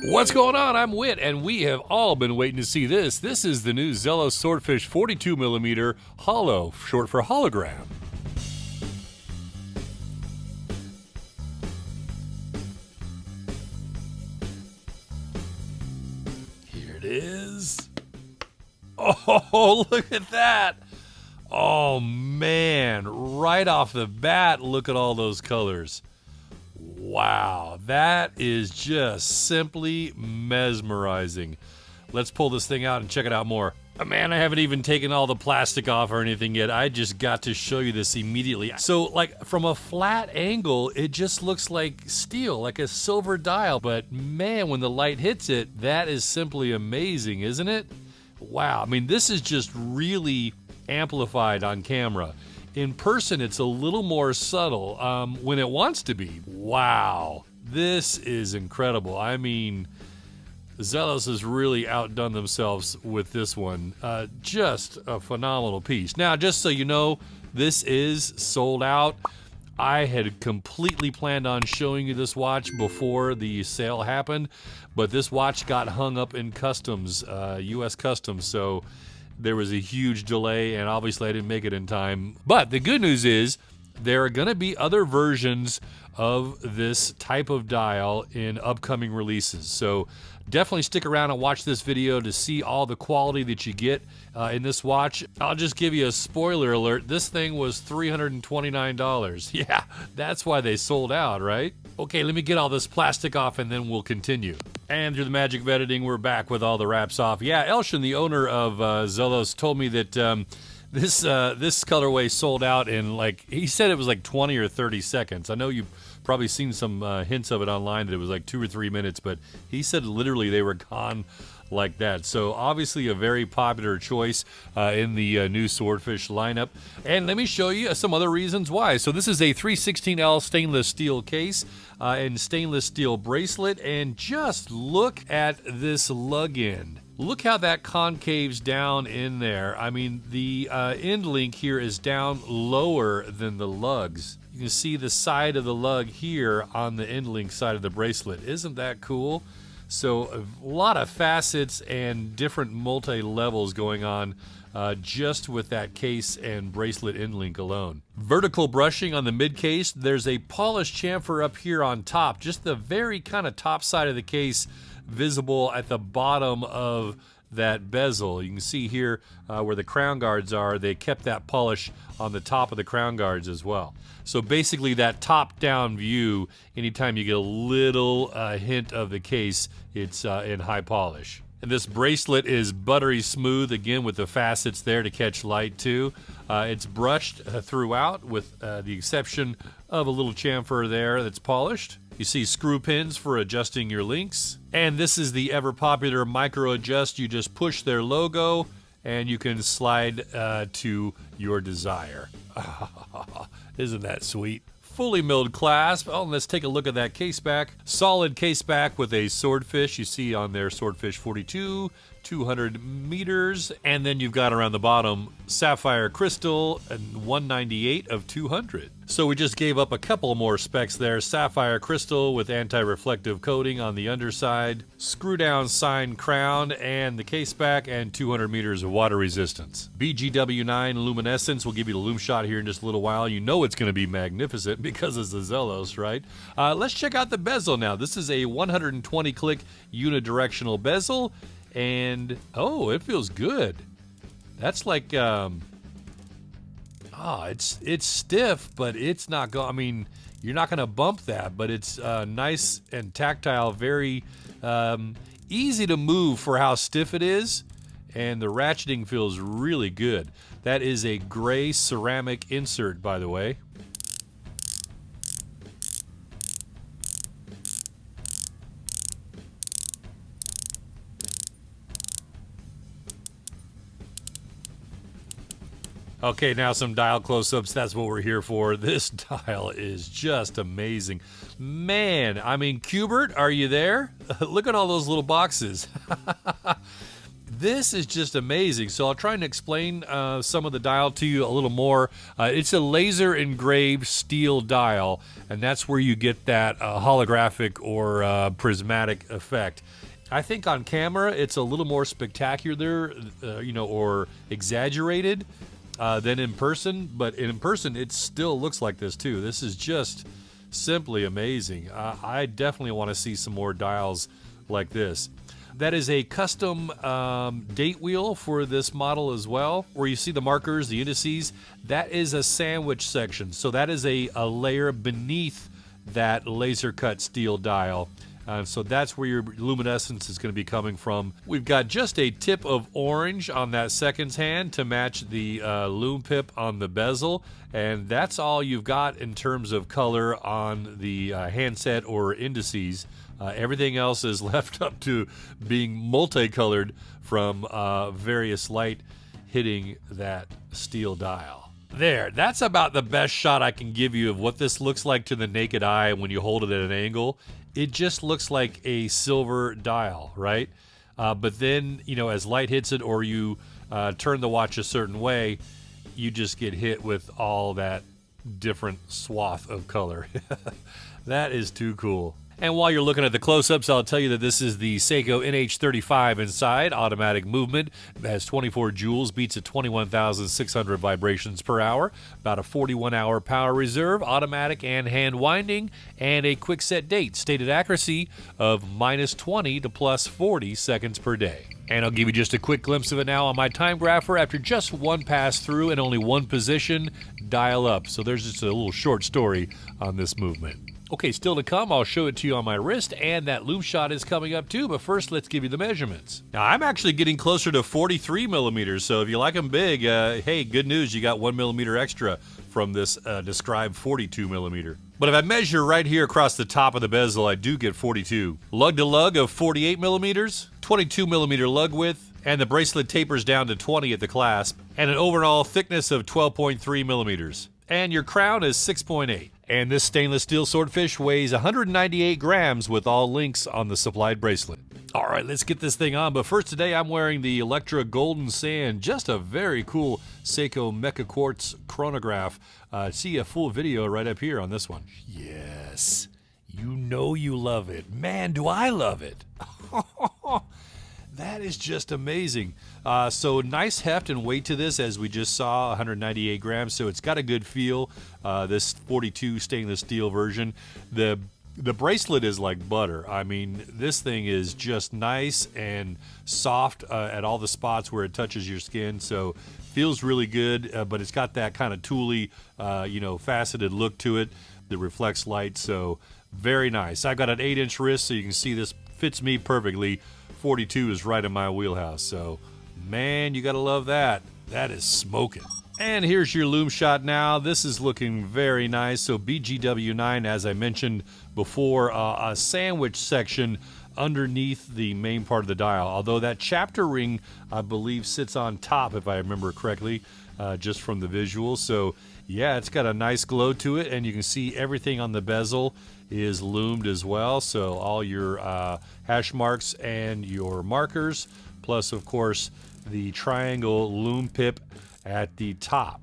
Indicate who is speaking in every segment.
Speaker 1: What's going on? I'm Witt, and we have all been waiting to see this. This is the new Zelos Swordfish 42mm Holo, short for hologram. Here it is. Oh, look at that. Oh, man. Right off the bat, look at all those colors. Wow, that is just simply mesmerizing. Let's pull this thing out and check it out more. Man, I haven't even taken all the plastic off or anything yet. I just got to show you this immediately. So, like, from a flat angle, it just looks like steel, like a silver dial. But man, when the light hits it, that is simply amazing, isn't it? Wow, I mean, this is just really amplified on camera. In person, it's a little more subtle when it wants to be. Wow, this is incredible. I mean, Zelos has really outdone themselves with this one. Just a phenomenal piece. Now, just so you know, this is sold out. I had completely planned on showing you this watch before the sale happened, but this watch got hung up in customs, U.S. Customs, so there was a huge delay, and obviously I didn't make it in time. But the good news is there are going to be other versions of this type of dial in upcoming releases. So definitely stick around and watch this video to see all the quality that you get in this watch. I'll just give you a spoiler alert. This thing was $329. Yeah, that's why they sold out, right? Okay, let me get all this plastic off and then we'll continue. And through the magic of editing, we're back with all the wraps off. Yeah, Elshin, the owner of Zelos, told me that this colorway sold out in, like, he said it was like 20 or 30 seconds. I know you've probably seen some hints of it online that it was like 2 or 3 minutes, but he said literally they were gone like that. So obviously a very popular choice in the new Swordfish lineup. And let me show you some other reasons why. So this is a 316L stainless steel case and stainless steel bracelet, and just look at this lug-in. Look how that concaves down in there. I mean, the end link here is down lower than the lugs. You can see the side of the lug here on the end link side of the bracelet. Isn't that cool? So a lot of facets and different multi-levels going on just with that case and bracelet end link alone. Vertical brushing on the mid case. There's a polished chamfer up here on top, just the very kind of top side of the case visible at the bottom of that bezel. You can see here where the crown guards are, they kept that polish on the top of the crown guards as well. So basically that top-down view, anytime you get a little hint of the case, it's in high polish. And this bracelet is buttery smooth, again, with the facets there to catch light too. It's brushed throughout with the exception of a little chamfer there that's polished. You see screw pins for adjusting your links. And this is the ever popular micro adjust. You just push their logo and you can slide to your desire. Isn't that sweet? Fully milled clasp. Oh, let's take a look at that case back. Solid case back with a Swordfish. You see on there Swordfish 42, 200 meters. And then you've got around the bottom sapphire crystal and 198 of 200. So we just gave up a couple more specs there. Sapphire crystal with anti-reflective coating on the underside, screw down sign crown and the case back, and 200 meters of water resistance. BGW9 Luminescence. We'll give you the lume shot here in just a little while. You know it's going to be magnificent because it's the Zelos, right? Let's check out the bezel now. This is a 120 click unidirectional bezel, and oh, it feels good. That's like it's stiff, but it's not going. I mean, you're not going to bump that, but it's nice and tactile, very easy to move for how stiff it is, and the ratcheting feels really good. That is a gray ceramic insert, by the way. Okay, now some dial close-ups. That's what we're here for. This dial is just amazing. Man, I mean, Cubert, are you there? Look at all those little boxes. This is just amazing. So I'll try and explain some of the dial to you a little more. It's a laser engraved steel dial, and that's where you get that holographic or prismatic effect. I think on camera it's a little more spectacular, or exaggerated than in person. But in person, it still looks like this too. This is just simply amazing. I definitely want to see some more dials like this. That is a custom date wheel for this model as well, where you see the markers, the indices. That is a sandwich section. So that is a layer beneath that laser cut steel dial. So that's where your luminescence is going to be coming from. We've got just a tip of orange on that seconds hand to match the lume pip on the bezel. And that's all you've got in terms of color on the handset or indices. Everything else is left up to being multicolored from various light hitting that steel dial. There, that's about the best shot I can give you of what this looks like to the naked eye when you hold it at an angle. It just looks like a silver dial, right? But then, as light hits it or you turn the watch a certain way, you just get hit with all that different swath of color. That is too cool. And while you're looking at the close-ups, I'll tell you that this is the Seiko NH35 inside, automatic movement. It has 24 joules, beats at 21,600 vibrations per hour, about a 41-hour power reserve, automatic and hand winding, and a quick set date, stated accuracy of -20 to +40 seconds per day. And I'll give you just a quick glimpse of it now on my time grapher after just one pass through and only one position, dial up. So there's just a little short story on this movement. Okay, still to come, I'll show it to you on my wrist, and that loop shot is coming up too, but first let's give you the measurements. Now, I'm actually getting closer to 43 millimeters, so if you like them big, hey, good news, you got 1 millimeter extra from this described 42 millimeter. But if I measure right here across the top of the bezel, I do get 42. Lug to lug of 48 millimeters, 22 millimeter lug width, and the bracelet tapers down to 20 at the clasp, and an overall thickness of 12.3 millimeters. And your crown is 6.8. And this stainless steel swordfish weighs 198 grams with all links on the supplied bracelet. All right, let's get this thing on. But first today, I'm wearing the Electra Golden Sand. Just a very cool Seiko Mecha Quartz chronograph. See a full video right up here on this one. Yes, you know you love it. Man, do I love it. That is just amazing. So nice heft and weight to this, as we just saw, 198 grams. So it's got a good feel. This 42 stainless steel version. The bracelet is like butter. I mean, this thing is just nice and soft at all the spots where it touches your skin. So feels really good, but it's got that kind of tooly, faceted look to it that reflects light. So very nice. I've got an 8-inch wrist, so you can see this fits me perfectly. 42 is right in my wheelhouse, so man, you gotta love that. That is smoking. And here's your loom shot now. This is looking very nice. So BGW9, as I mentioned before, a sandwich section underneath the main part of the dial. Although that chapter ring, I believe, sits on top, if I remember correctly, just from the visuals. So yeah, it's got a nice glow to it, and you can see everything on the bezel is loomed as well. So all your hash marks and your markers, plus of course the triangle loom pip at the top.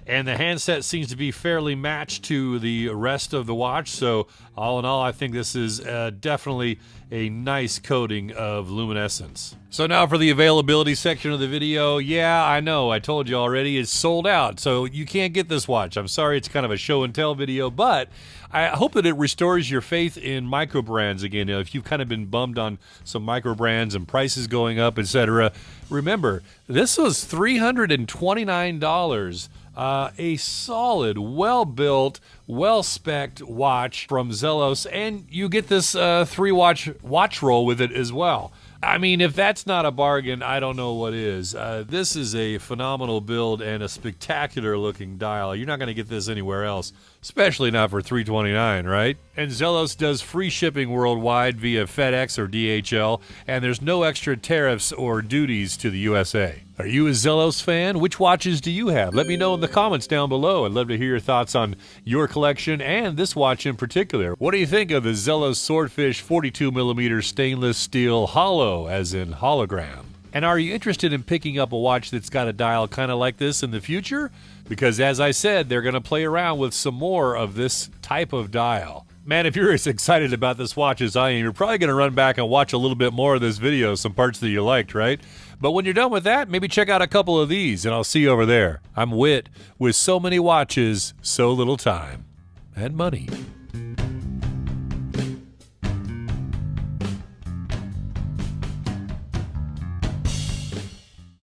Speaker 1: And the handset seems to be fairly matched to the rest of the watch. So all in all, I think this is definitely a nice coating of luminescence. So now for the availability section of the video. Yeah, I know, I told you already, it's sold out. So you can't get this watch. I'm sorry, it's kind of a show and tell video, but I hope that it restores your faith in microbrands again. If you've kind of been bummed on some microbrands and prices going up, etc., remember, this was $329. A solid, well-built, well-spec'd watch from Zelos, and you get this 3-watch roll with it as well. I mean, if that's not a bargain, I don't know what is. This is a phenomenal build and a spectacular-looking dial. You're not going to get this anywhere else, especially not for $329, right? And Zelos does free shipping worldwide via FedEx or DHL, and there's no extra tariffs or duties to the USA. Are you a Zelos fan? Which watches do you have? Let me know in the comments down below. I'd love to hear your thoughts on your collection and this watch in particular. What do you think of the Zelos Swordfish 42mm stainless steel Holo, as in hologram? And are you interested in picking up a watch that's got a dial kind of like this in the future? Because as I said, they're going to play around with some more of this type of dial. Man, if you're as excited about this watch as I am, you're probably going to run back and watch a little bit more of this video, some parts that you liked, right? But when you're done with that, maybe check out a couple of these, and I'll see you over there. I'm Witt, with so many watches, so little time, and money.